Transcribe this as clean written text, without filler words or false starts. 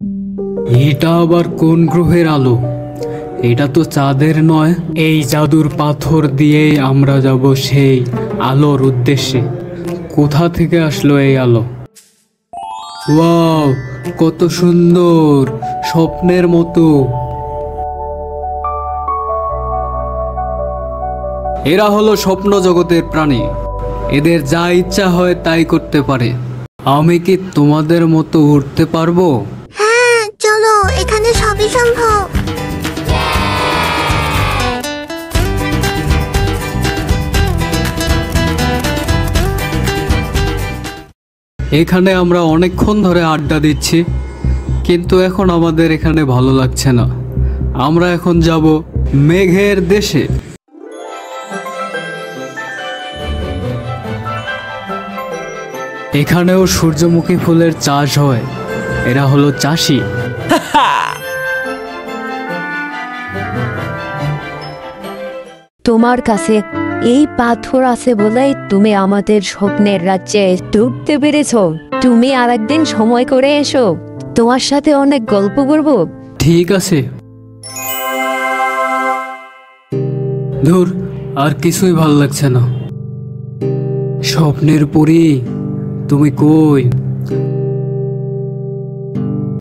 এটা আবার কোন গ্রহের আলো? এটা তো চাঁদের নয়। এই জাদুর পাথর দিয়েই আমরা যাব সেই আলোর উদ্দেশ্যে। কোথা থেকে আসলো এই আলো? ওয়াও, কত সুন্দর, স্বপ্নের মতো। এরা হলো স্বপ্ন জগতের প্রাণী। এদের যা ইচ্ছা হয় তাই করতে পারে। আমি কি তোমাদের মতো উড়তে পারবো? হ্যাঁ চলো, এখানে সবই সম্ভব। এখানে আমরা অনেকক্ষণ ধরে আড্ডা দিচ্ছি, কিন্তু এখন আমাদের এখানে ভালো লাগছে না। আমরা এখন যাব মেঘের দেশে। এখানেও সূর্যমুখী ফুলের চাষ হয়। এরা হলো চাষি। তোমার কাছে এই পাথর আছে বলেই তুমি আমাদের স্বপ্নের রাজ্যে ঢুকতে পেরেছ। তুমি আরেকদিন সময় করে এসো, তোমার সাথে অনেক গল্প করবো। ঠিক আছে। ধুর, আর কিছুই ভাল লাগছে না। স্বপ্নের পরী, তুমি কই?